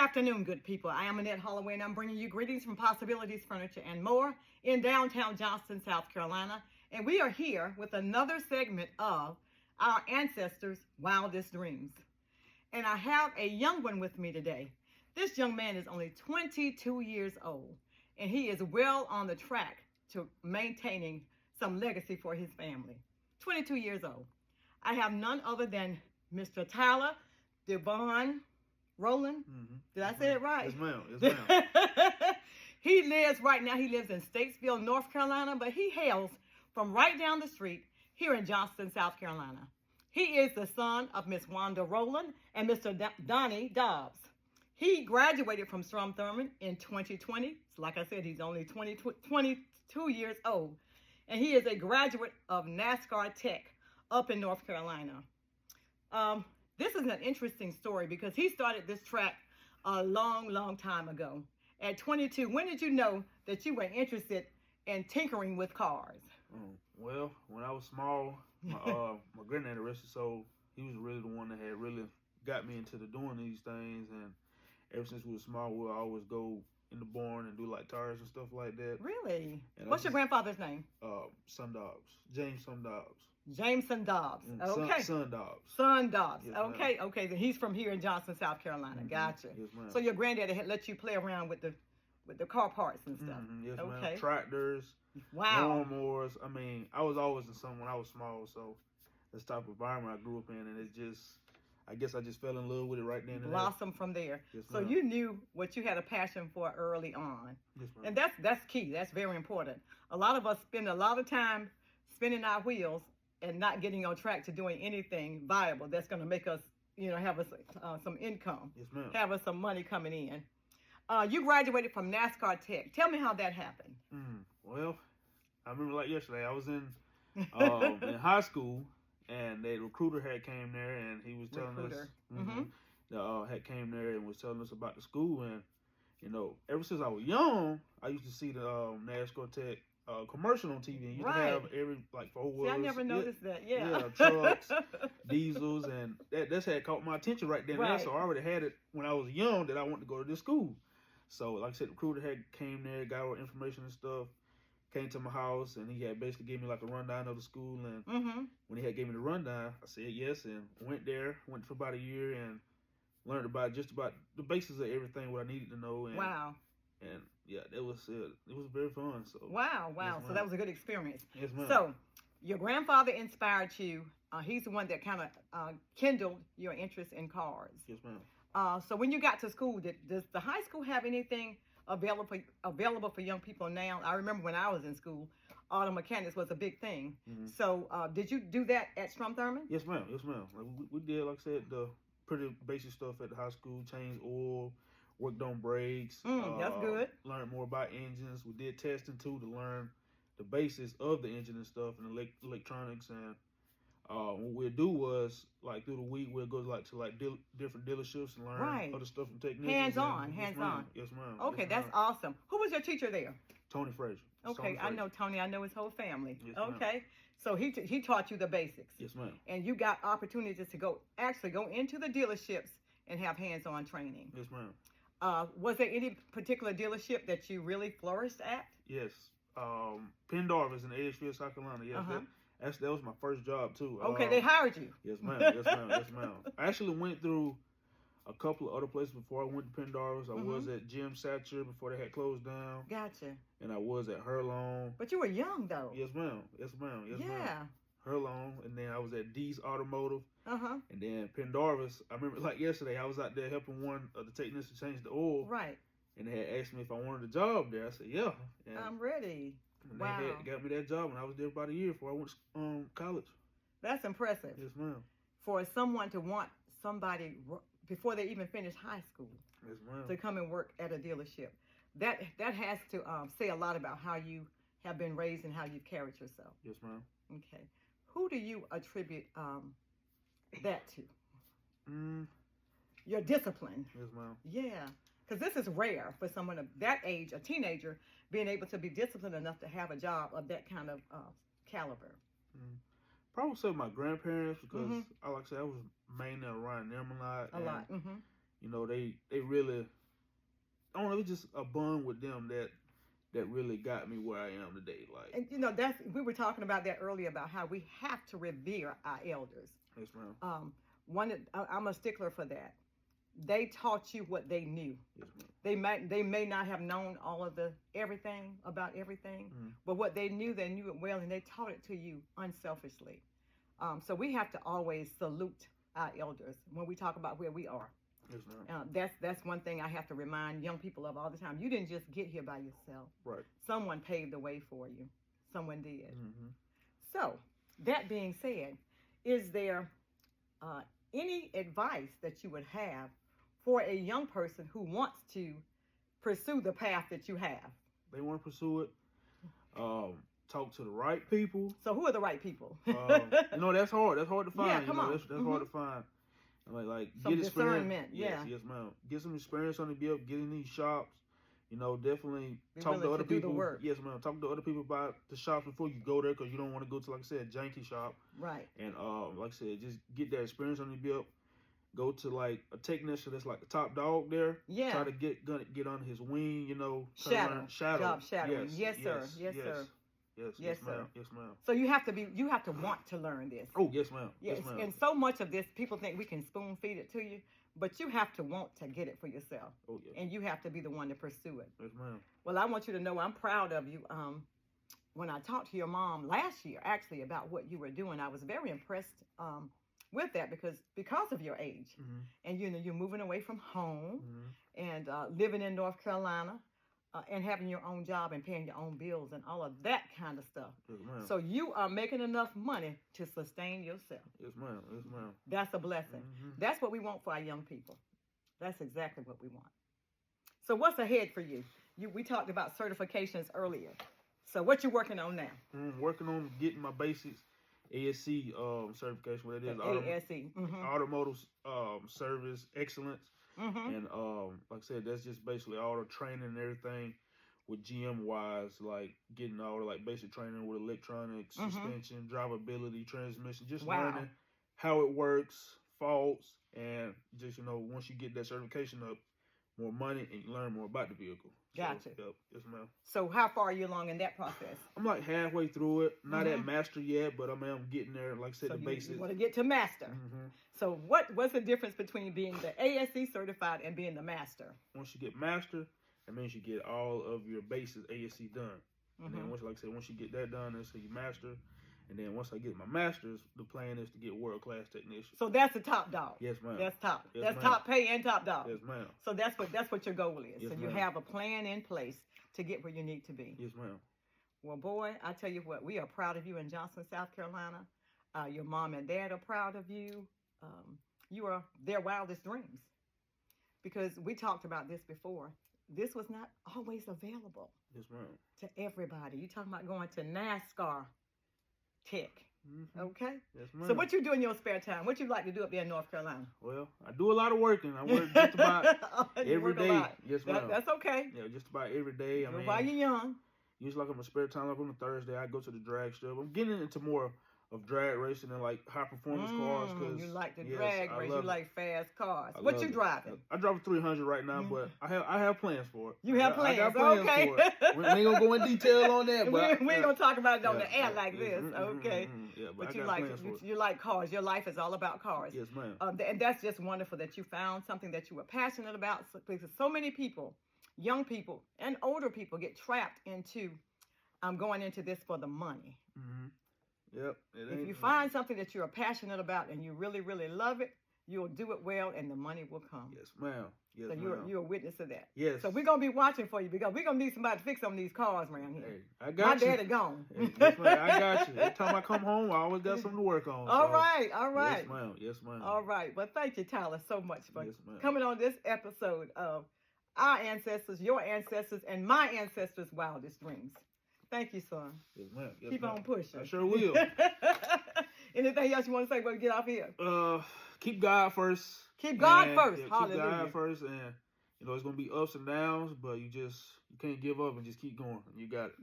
afternoon, good people. I am Annette Holloway, and I'm bringing you greetings from Possibilities Furniture and More in downtown Johnston, South Carolina. And we are here with another segment of our ancestors' wildest dreams. And I have a young one with me today. This young man is only 22 years old, and he is well on the track to maintaining some legacy for his family. 22 years old. I have none other than Mr. Tyler Devon Rolland. Mm-hmm. Did I say it right? Yes, ma'am. Yes, ma'am. He lives in Statesville, North Carolina, but he hails from right down the street here in Johnston, South Carolina. He is the son of Miss Wanda Rolland and Mr. Donnie Dobbs. He graduated from Strom Thurmond in 2020. So like I said, he's only 22 years old. And he is a graduate of NASCAR Tech up in North Carolina. This is an interesting story because he started this track a long time ago. At 22, when did you know that you were interested in tinkering with cars? Well, when I was small, my granddad, rest his soul, he was really the one that had really got me into doing these things. And ever since we were small, we'll always go in the barn and do like tires and stuff like that. Really? What's your grandfather's name? Son Dobbs. James Son Dobbs. Jameson Dobbs. Okay. Son Dobbs. Son Dobbs. Yes, okay. Okay. Then he's from here in Johnston, South Carolina. Mm-hmm. Gotcha. Yes, ma'am. So your granddaddy had let you play around with the car parts and stuff. Mm-hmm. Yes, okay. ma'am. Tractors. Wow. Lawnmowers. I mean, I was always in something when I was small, so this type of environment I grew up in, and it's just, I guess I just fell in love with it right then and there. Blossom from there. Yes, so you knew what you had a passion for early on. Yes, ma'am. And that's key. That's very important. A lot of us spend a lot of time spinning our wheels and not getting on track to doing anything viable that's going to make us, have us some income. Yes, ma'am. Have us some money coming in. You graduated from NASCAR Tech. Tell me how that happened. Well, I remember like yesterday, I was in in high school, and the recruiter had came there, and he was telling us, had came there and was telling us about the school. And ever since I was young, I used to see the NASCAR Tech commercial on TV. And used to have every like 4 wheels. See, I never noticed that. Yeah, trucks, diesels, and that's had caught my attention right then and there. So I already had it when I was young that I wanted to go to this school. So like I said, the recruiter had came there, got all the information and stuff. Came to my house, and he had basically gave me like a rundown of the school. And when he had gave me the rundown, I said yes, and went there. Went for about a year and learned about just about the basis of everything what I needed to know. And, wow. And yeah, it was very fun. So wow. Yes, so that was a good experience. Yes, ma'am. So your grandfather inspired you. He's the one that kind of kindled your interest in cars. Yes, ma'am. So when you got to school, does the high school have anything available for young people now? I remember when I was in school, auto mechanics was a big thing. So did you do that at Strom Thurmond? Yes, ma'am. Yes, ma'am. Like, we did, like I said, the pretty basic stuff at the high school. Changed oil, worked on brakes. That's good. Learned more about engines. We did testing too to learn the basis of the engine and stuff and electronics. And what we'd do was like through the week we'd go to different dealerships and learn other stuff from technicians. Hands on. Yes, ma'am. Okay, yes, that's awesome. Who was your teacher there? Tony Frazier. Okay, I know Tony. I know his whole family. Yes, okay, so he taught you the basics. Yes, ma'am. And you got opportunities to go into the dealerships and have hands-on training. Yes, ma'am. Was there any particular dealership that you really flourished at? Yes. Penn Darvis in Edgefield, South Carolina. Yes, that was my first job too. Okay, they hired you. Yes, ma'am. Yes, ma'am. Yes, ma'am. I actually went through a couple of other places before I went to Penn Darvis. I was at Jim Satcher before they had closed down. Gotcha. And I was at Rolland. But you were young though. Yes, ma'am. Yes, ma'am. Yes, ma'am. Yeah. Rolland, and then I was at D's Automotive. And then Penn Darvis. I remember like yesterday, I was out there helping one of the technicians change the oil. Right. And they had asked me if I wanted a job there. I said, yeah. And I'm ready. And wow. They had got me that job, and I was there about a year before I went to college. That's impressive. Yes, ma'am. For someone to want somebody before they even finish high school, yes, ma'am, to come and work at a dealership, that has to say a lot about how you have been raised and how you've carried yourself. Yes, ma'am. Okay. Who do you attribute that to? Your discipline. Yes, ma'am. Yeah. Because this is rare for someone of that age, a teenager, being able to be disciplined enough to have a job of that kind of caliber. Probably say my grandparents, because like I said, I was mainly around them a lot. A lot. you know, they really, I don't know, it's just a bond with them that really got me where I am today. Like, and we were talking about that earlier about how we have to revere our elders. Yes, ma'am. I'm a stickler for that. They taught you what they knew. Yes, ma'am. They may not have known all of everything about everything, but what they knew it well, and they taught it to you unselfishly. So we have to always salute our elders when we talk about where we are. Yes, ma'am. That's one thing I have to remind young people of all the time. You didn't just get here by yourself. Right. Someone paved the way for you. Someone did. Mm-hmm. So, that being said, is there any advice that you would have for a young person who wants to pursue the path that you have? They want to pursue it. Talk to the right people. So, who are the right people? That's hard. That's hard to find. Yeah, come on. That's hard to find. Like some get discernment. Yes, Yeah. yes, ma'am. Get some experience on the bill. Get in these shops. Definitely Be talk to willing other to do the people. work. Yes, ma'am. Talk to other people about the shops before you go there, because you don't want to go to, like I said, a janky shop. Right. And like I said, just get that experience on the bill. Go to like a technician that's like the top dog there. Yeah. Try to get under his wing. Shadow. Shadow. Job shadowing. Yes, sir. Yes, yes. sir. Yes, ma'am. Yes, ma'am. So you have to want to learn this. Oh, yes, ma'am. Yes, yes, ma'am. And so much of this, people think we can spoon feed it to you, but you have to want to get it for yourself. Oh, yes. And you have to be the one to pursue it. Yes, ma'am. Well, I want you to know I'm proud of you. When I talked to your mom last year, actually, about what you were doing, I was very impressed with that because of your age. And you're moving away from home and living in North Carolina. And having your own job and paying your own bills and all of that kind of stuff. Yes, ma'am. So you are making enough money to sustain yourself. Yes, ma'am. Yes, ma'am. That's a blessing. That's what we want for our young people. That's exactly what we want. So what's ahead for you? We talked about certifications earlier. So what you working on now? Working on getting my basics ASC certification. What it is? ASC. Automotive service excellence. And like I said, that's just basically all the training and everything with GM wise, like getting all the like basic training with electronics, suspension, drivability, transmission, just learning how it works, faults, and just once you get that certification up, more money and you learn more about the vehicle. Gotcha. Yep. Yes, ma'am. So how far are you along in that process? I'm like halfway through it. Not at master yet, but I'm getting there. Like I said, so the basics. You want to get to master. So what's the difference between being the ASC certified and being the master? Once you get master, that means you get all of your basics ASC done. And then once you get that done, then so you master. And then once I get my master's, the plan is to get world-class technician. So that's the top dog. Yes, ma'am. That's top. Yes, that's ma'am. top pay and top dog. Yes, ma'am. So that's what your goal is. Yes, so you ma'am. have a plan in place to get where you need to be. Yes, ma'am. Well, boy, I tell you what, we are proud of you in Johnson, South Carolina. Your mom and dad are proud of you. You are their wildest dreams. Because we talked about this before. This was not always available. Yes, ma'am. To everybody. You talking about going to NASCAR Tech. Okay? Yes, ma'am. So what you do in your spare time? What you like to do up there in North Carolina? Well, I do a lot of working. I work just about every day. Yes, ma'am. That's okay. Yeah, just about every day. While you're young. Usually, like on my spare time, like on a Thursday, I go to the drag strip. I'm getting into more of drag racing and like high performance cars. Cause you like the drag race. You like fast cars. I What you driving? I drive a 300 right now, but I have plans for it. You have plans? I got plans okay. for it. We ain't gonna go in detail on that, but we ain't gonna talk about it on the air like this. Okay. Yeah, but you like cars. Your life is all about cars. Yes, ma'am. And that's just wonderful that you found something that you were passionate about. Because so many people, young people and older people, get trapped into going into this for the money. Yep. If you find something that you're passionate about and you really, really love it, you'll do it well and the money will come. Yes, ma'am. Yes, so you're a witness of that. Yes. So we're going to be watching for you because we're going to need somebody to fix some of these cars around here. Hey, I got My you. daddy gone. Hey, yes, ma'am, I got you. Every time I come home, I always got something to work on. All right. Yes, ma'am. Yes, ma'am. All right. Well, thank you, Tyler, so much for Yes, coming on this episode of Our Ancestors, Your Ancestors, and My Ancestors' Wildest Dreams. Thank you, son. Yes, ma'am. Yes, Keep on pushing. I sure will. Anything else you want to say before we get off here? Keep God first. Keep God first. Yeah, Hallelujah. Keep God first, and it's gonna be ups and downs, but you can't give up and just keep going. You got it.